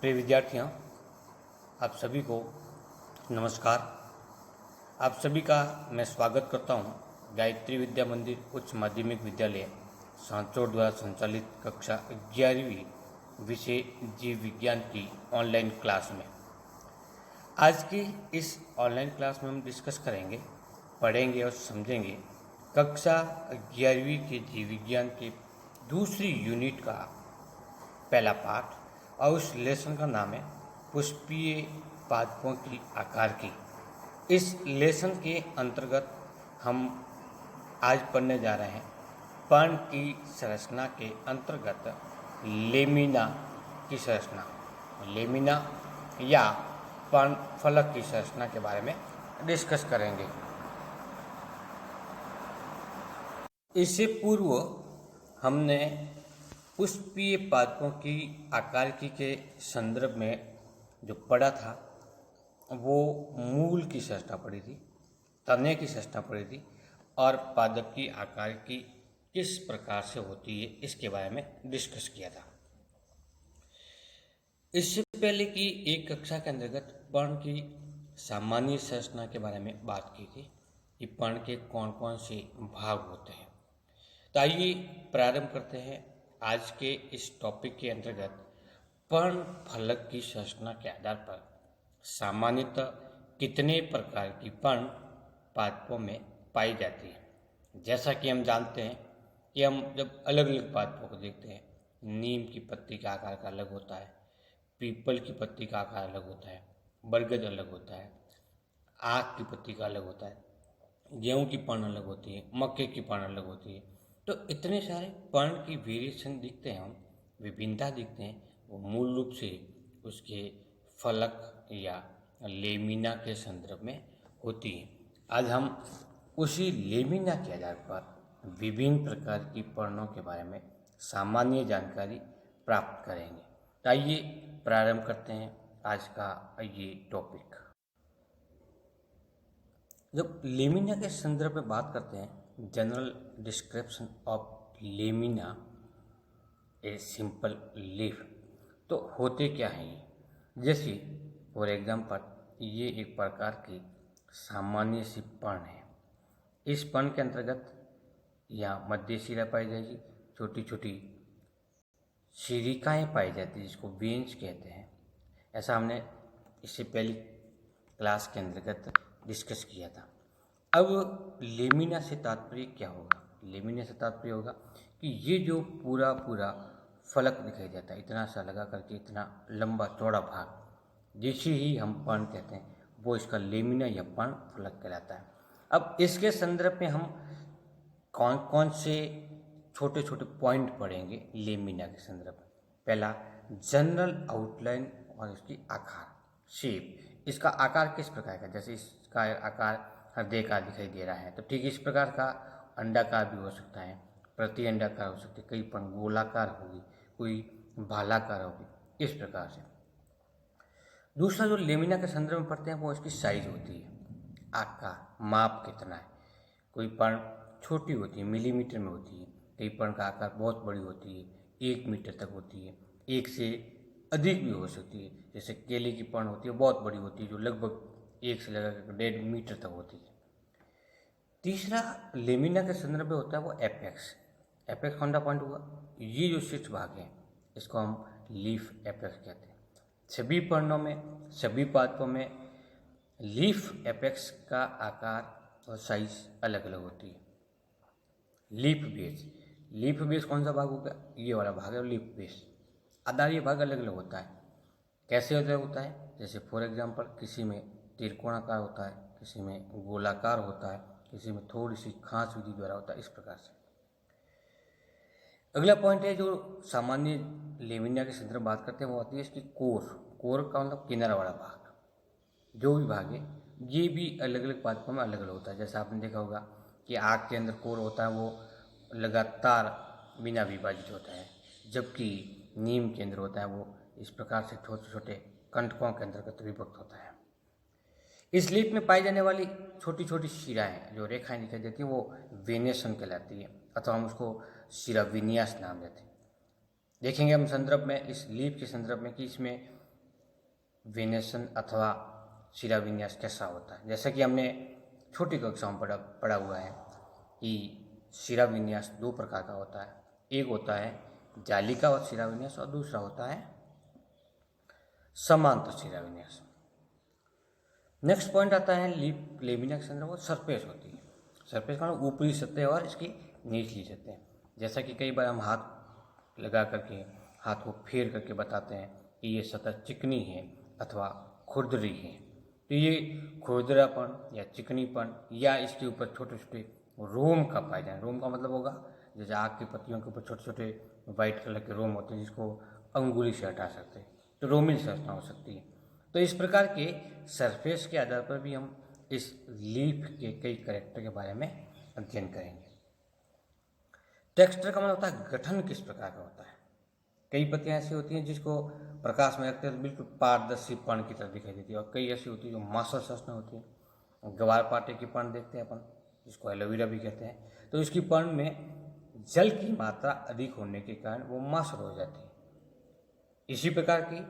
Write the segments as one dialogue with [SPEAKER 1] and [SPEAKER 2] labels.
[SPEAKER 1] प्रिय विद्यार्थियों, आप सभी को नमस्कार। आप सभी का मैं स्वागत करता हूं गायत्री विद्या मंदिर उच्च माध्यमिक विद्यालय सांचौर द्वारा संचालित कक्षा 11वीं विषय जीव विज्ञान की ऑनलाइन क्लास में। आज की इस ऑनलाइन क्लास में हम डिस्कस करेंगे, पढ़ेंगे और समझेंगे कक्षा 11वीं के जीव विज्ञान के दूसरी यूनिट का पहला पाठ, और उस लेसन का नाम है पुष्पीय पादपों की आकार की। इस लेसन के अंतर्गत हम आज पढ़ने जा रहे हैं पर्ण की संरचना के अंतर्गत लेमिना की संरचना, लेमिना या पर्ण फलक की संरचना के बारे में डिस्कस करेंगे। इससे पूर्व हमने पुष्पीय पादपों की आकारिकी के संदर्भ में जो पढ़ा था वो मूल की संरचना पढ़ी थी, तने की संरचना पढ़ी थी और पादप की आकारिकी किस प्रकार से होती है इसके बारे में डिस्कस किया था। इससे पहले की एक कक्षा के अंतर्गत पर्ण की सामान्य संरचना के बारे में बात की थी कि पर्ण के कौन कौन से भाग होते हैं। तो आइए प्रारंभ करते हैं आज के इस टॉपिक के अंतर्गत पर्ण फलक की संरचना के आधार पर सामान्यतः कितने प्रकार की पर्ण पादपों में पाई जाती है। जैसा कि हम जानते हैं कि हम जब अलग अलग पादपों को देखते हैं, नीम की पत्ती का आकार का अलग होता है, पीपल की पत्ती का आकार अलग होता है, बरगद अलग होता है, आक की पत्ती का अलग होता है, गेहूं की पर्ण अलग होती है, मक्के की पर्ण अलग होती है। तो इतने सारे पर्ण की वेरिएशन दिखते हैं, हम विभिन्नता दिखते हैं, वो मूल रूप से उसके फलक या लेमिना के संदर्भ में होती है। आज हम उसी लेमिना के आधार पर विभिन्न प्रकार की पर्णों के बारे में सामान्य जानकारी प्राप्त करेंगे। तो आइए प्रारंभ करते हैं आज का ये टॉपिक। जब लेमिना के संदर्भ में बात करते हैं, general description of lamina a simple leaf, तो होते क्या हैं ये। जैसे फॉर एग्जाम्पल ये एक प्रकार की सामान्य सी पर्ण है। इस पर्ण के अंतर्गत यहाँ मध्य शिरा पाई जाएगी, छोटी छोटी शिरिकाएँ पाई जाती है जिसको वेन्स कहते हैं। ऐसा हमने इससे पहली क्लास के अंतर्गत डिस्कस किया था। अब लेमिना से तात्पर्य क्या होगा। लेमिना से तात्पर्य होगा कि ये जो पूरा पूरा फलक दिखाई देता है, इतना सा लगा करके, इतना लंबा चौड़ा भाग, जिसे ही हम पर्ण कहते हैं, वो इसका लेमिना या पर्ण फलक कहलाता है। अब इसके संदर्भ में हम कौन कौन से छोटे छोटे पॉइंट पढ़ेंगे लेमिना के संदर्भ में। पहला, जनरल आउटलाइन और इसकी आकार, शेप। इसका आकार किस प्रकार का, जैसे इसका आकार हृदय का दिखाई दे रहा है, तो ठीक इस प्रकार का अंडाकार भी हो सकता है, प्रति अंडाकार हो सकती है, कई पर्ण गोलाकार होगी, कोई भालाकार होगी, इस प्रकार से। दूसरा जो लेमिना के संदर्भ में पढ़ते हैं वो इसकी साइज होती है, आकार, माप कितना है। कोई पर्ण छोटी होती है, मिलीमीटर में होती है, कई पर्ण का आकार बहुत बड़ी होती है, 1 मीटर तक होती है, 1 से अधिक भी हो सकती है। जैसे केले की पर्ण होती है, बहुत बड़ी होती है, जो लगभग 1 से लगाकर 1.5 मीटर तक होती है। तीसरा लेमिना के संदर्भ में होता है वो एपेक्स। एपेक्स कौन सा पॉइंट हुआ, ये जो शीर्ष भाग है इसको हम लीफ एपेक्स कहते हैं। सभी पर्णों में, सभी पादपों में लीफ एपेक्स का आकार और साइज अलग अलग होती है। लीफ बेस, लीफ बेस कौन सा भाग होगा, ये वाला भाग है लीफ बेस। आधारीय भाग अलग अलग होता है। कैसे अलग होता है, जैसे फॉर एग्जांपल किसी में त्रिकोणाकार होता है, किसी में गोलाकार होता है, किसी में थोड़ी सी खांच विधि द्वारा होता है, इस प्रकार से। अगला पॉइंट है जो सामान्य लेमिना के संदर्भ में बात करते हैं वो आती है इसकी कोर। कोर का मतलब किनारा वाला भाग, जो भी भाग है ये भी अलग अलग पादपों में अलग अलग होता है। जैसे आपने देखा होगा कि आग के अंदर कोर होता है वो लगातार बिना विभाजित होता है, जबकि नीम के अंदर होता है वो इस प्रकार से छोटे छोटे कंटकों के अंतर्गत विभक्त होता है। इस लीफ में पाई जाने वाली छोटी छोटी शिराएँ, जो रेखाएं दिखाई देती हैं, वो वेनेशन कहलाती है, अथवा हम उसको शिरा विन्यास नाम देते हैं। देखेंगे हम संदर्भ में, इस लीफ के संदर्भ में, कि इसमें वेनेसन अथवा शिराविन्यास कैसा होता है। जैसा कि हमने छोटी कक्षा में पढ़ा हुआ है कि शिराविन्यास दो प्रकार का होता है, एक होता है जालिका और शिराविन्यास और दूसरा होता है समांतर शिराविन्यास। नेक्स्ट पॉइंट आता है लेमिना के संदर्भ में सरफेस होती है। सरफेस का मतलब ऊपरी सतह और इसकी निचली सतह। जैसा कि कई बार हम हाथ लगा करके, हाथ को फेर करके बताते हैं कि ये सतह चिकनी है अथवा खुरदरी है। तो ये खुरदरापन या चिकनीपन या इसके ऊपर छोटे छोटे रोम का पाए जाए। रोम का मतलब होगा जैसे आग की पत्तियों के ऊपर छोटे छोटे वाइट कलर के रोम होते हैं जिसको अंगुली से हटा सकते हैं, तो रोमिल संरचना हो सकती है। तो इस प्रकार के सरफेस के आधार पर भी हम इस लीफ के कई कैरेक्टर के बारे में अध्ययन करेंगे। टेक्सचर का मतलब होता है गठन किस प्रकार का होता है। कई पत्तियां ऐसी होती हैं जिसको प्रकाश में रखते हैं तो बिल्कुल पारदर्शी पर्ण की तरह दिखाई देती है, और कई ऐसी होती है जो मासल संरचना होती है। गवार पाटे की पर्ण देखते हैं अपन, जिसको एलोवेरा भी कहते हैं। तो इसकी पर्ण में जल की मात्रा अधिक होने के कारण वो मासल हो जाती है। इसी प्रकार की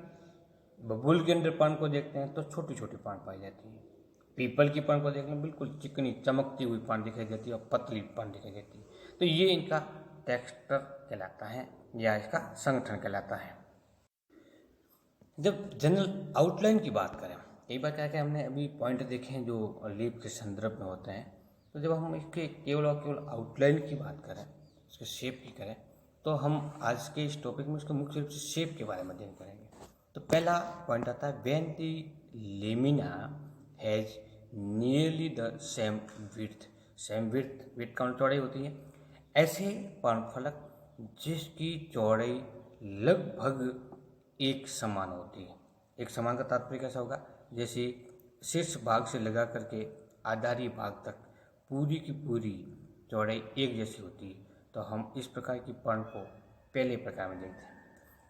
[SPEAKER 1] बबूल के अंदर पर्ण को देखते हैं तो छोटी छोटी पर्ण पाई जाती है। पीपल की पर्ण को देखने में बिल्कुल चिकनी चमकती हुई पर्ण दिखाई देती है और पतली पर्ण दिखाई देती है। तो ये इनका टेक्सचर कहलाता है या इसका संगठन कहलाता है। जब जनरल आउटलाइन की बात करें, कई बार क्या है हमने अभी पॉइंट देखे हैं जो लीफ के संदर्भ में होते हैं, तो जब हम इसके केवल और केवल आउटलाइन की बात करें, इसके शेप की करें, तो हम आज के इस टॉपिक में इसके मुख्य रूप से शेप के बारे में अध्ययन करेंगे। तो पहला पॉइंट आता है when the lamina has nearly the same width. Same width का चौड़ाई होती है। ऐसे पर्णफलक जिसकी चौड़ाई लगभग एक समान होती है। एक समान का तात्पर्य कैसा होगा, जैसे शीर्ष भाग से लगा करके आधारी भाग तक पूरी की पूरी चौड़ाई एक जैसी होती है। तो हम इस प्रकार की पर्ण को पहले प्रकार में देखते हैं।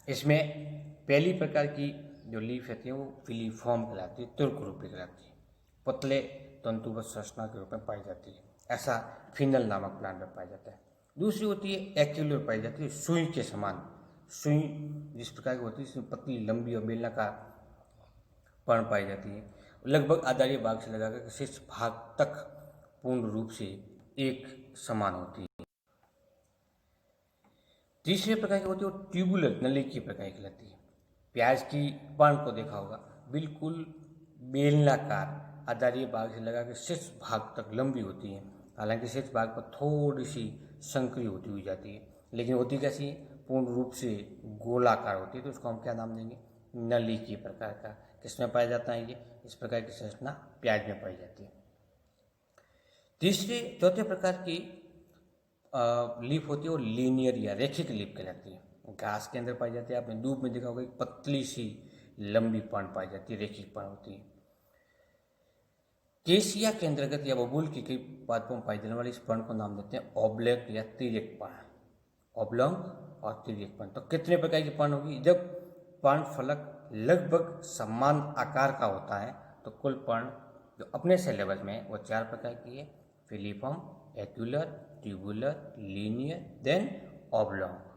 [SPEAKER 1] इसमें पहली प्रकार की जो लीफ होती है वो फिलीफॉर्म कहलाती है, तुर्क रूपी कहलाती है, पतले तंतुबद्ध संरचना के रूप में पाई जाती है। ऐसा फिनल नामक प्लांट में पाया जाता है। दूसरी होती है एक्यूलर, पाई जाती है सुई के समान। सुई जिस प्रकार की होती है इसमें पतली लंबी और बेलनाकार पर्ण पाई जाती है, लगभग आधारी भाग से लगाकर शीर्ष भाग तक पूर्ण रूप से एक समान होती है। तीसरे प्रकार की होती है वो ट्यूबुलर, नली की प्रकार की कहलाती है। प्याज की पर्ण को देखा होगा, बिल्कुल बेलनाकार आधारी भाग से लगाकर शीर्ष भाग तक लंबी होती है। हालांकि शीर्ष भाग पर थोड़ी सी संकरी होती हुई जाती है, लेकिन होती कैसी है, पूर्ण रूप से गोलाकार होती है। तो उसको हम क्या नाम देंगे, नली की प्रकार का। किसमें पाया जाता है ये, इस प्रकार की संरचना प्याज में पाई जाती है। चौथे प्रकार की लीफ होती है वो लीनियर या रेखिक लीफ कहलाती है। घास के अंदर पाई जाती है। आपने धूप में देखा होगा एक पतली सी लंबी पर्ण पाई जाती है, रेखिक पर्ण होती है। केसिया के अंतर्गत या बबूल की कई पादपों में पाई जाने वाली इस पर्ण को नाम देते हैं ऑब्लिक या तिर्यक पर्ण। ऑब्लॉन्ग और तिर्यक पर्ण। तो कितने प्रकार की पर्ण होगी, जब पर्ण फलक लगभग समान आकार का होता है तो कुल पर्ण जो अपने से लेवल में वो 4 प्रकार की है, filiform, acicular, tubular, linear, then oblong.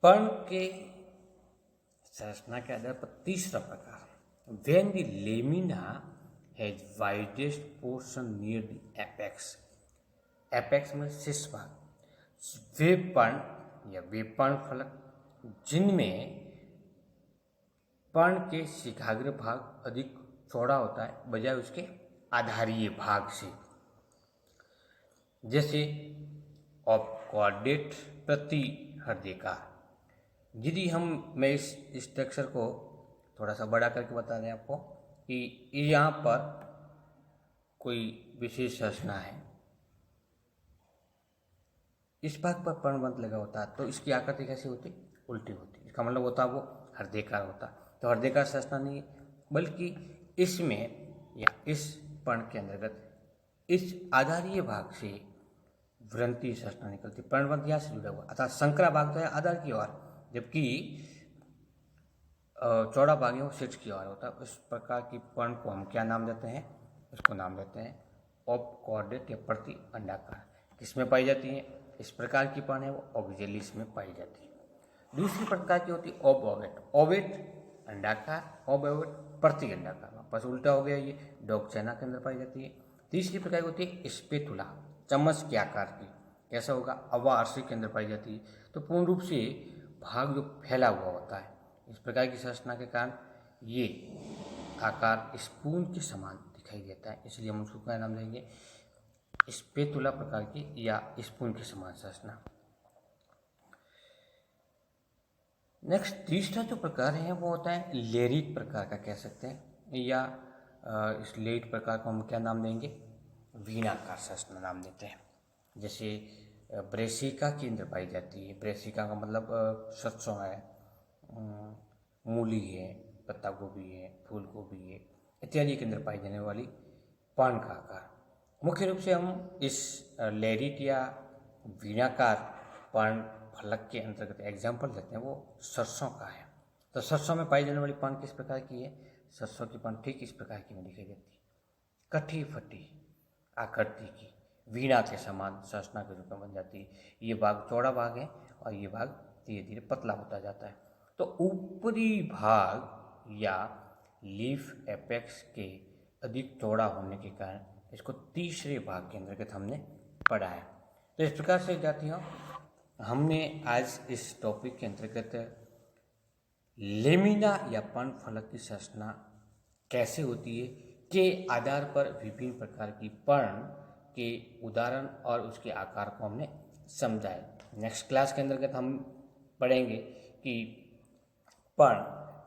[SPEAKER 1] पर्ण के संरचना के आधार पर तीसरा प्रकार, when the lamina has widest portion near the apex. Apex में शीर्ष भाग, वे पर्ण या वे पर्ण फलक जिनमें पर्ण के शिखाग्र भाग अधिक चौड़ा होता है बजाय उसके आधारीय भाग से, जैसे ऑपकॉर्डेट प्रतिहृदयकार, यदि मैं इस स्ट्रक्चर को थोड़ा सा बड़ा करके बता दें आपको कि यहाँ पर कोई विशेष संरचना है, इस भाग पर पर्णबंध लगा होता है तो इसकी आकृति कैसी होती, उल्टी होती। इसका मतलब होता है वो हृदयकार होता। तो हृदयकार संरचना नहीं बल्कि इसमें या इस पर्ण के अंतर्गत इस आधारीय भाग से व्रंती संरचना निकलती। पर्णबंध यहाँ से जुड़ा हुआ अर्थात संकरा भाग तो है आधार की ओर, जबकि चौड़ा भाग है वो शीर्ष की ओर होता है। इस प्रकार की पर्ण को हम क्या नाम देते हैं, इसको नाम देते हैं ऑबकॉर्डेट या प्रति अंडाकार। किसमें पाई जाती है, इस प्रकार की पर्ण है वो ऑक्जेलिस में पाई जाती है। दूसरी प्रकार की होती है ऑब ओवेट। ओवेट अंडाकार, ऑब ओवेट प्रति अंडाकार, वापस उल्टा हो गया ये, डॉगचैना के अंदर पाई जाती है। तीसरी प्रकार की होती है स्पेतुला, चम्मच के आकार की। कैसा होगा, अवार्षिक के अंदर पाई जाती है। तो पूर्ण रूप से भाग जो फैला हुआ होता है, इस प्रकार की संरचना के कारण ये आकार स्पून के समान दिखाई देता है, इसलिए हम उसको क्या नाम देंगे, स्पेतुला प्रकार की या स्पून के समान संरचना। नेक्स्ट तीसरा जो प्रकार है वो होता है लेरिक प्रकार का कह सकते हैं, या इस लेरिक प्रकार को हम क्या नाम देंगे, वीणाकार संरचना नाम देते हैं। जैसे ब्रेसिका के अंदर पाई जाती है। ब्रेसिका का मतलब सरसों है, मूली है, पत्ता गोभी है, फूल गोभी है इत्यादि के अंदर पाई जाने वाली पान का आकार। मुख्य रूप से हम इस लेरिट या वीणाकार पान फलक के अंतर्गत एग्जाम्पल लेते हैं वो सरसों का है। तो सरसों में पाई जाने वाली पान किस प्रकार की है, सरसों की पान ठीक इस प्रकार की में दिखाई देती है, कटी फटी आकृति की, वीणा के समान संरचना के रूप में बन जाती है। ये भाग चौड़ा भाग है और ये भाग धीरे धीरे पतला होता जाता है। तो ऊपरी भाग या लीफ एपेक्स के अधिक चौड़ा होने के कारण इसको तीसरे भाग के अंतर्गत हमने पढ़ा है। तो इस प्रकार से विद्यार्थियों हमने आज इस टॉपिक के अंतर्गत लेमिना या पर्ण फलक की संरचना कैसे होती है के आधार पर विभिन्न प्रकार की पर्ण के उदाहरण और उसके आकार को हमने समझा है। नेक्स्ट क्लास के अंतर्गत हम पढ़ेंगे कि पर्ण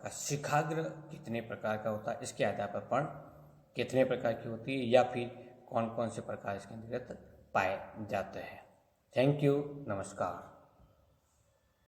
[SPEAKER 1] का शिखाग्र कितने प्रकार का होता है, इसके आधार पर पर्ण कितने प्रकार की होती है या फिर कौन कौन से प्रकार इसके अंतर्गत पाए जाते हैं। थैंक यू, नमस्कार।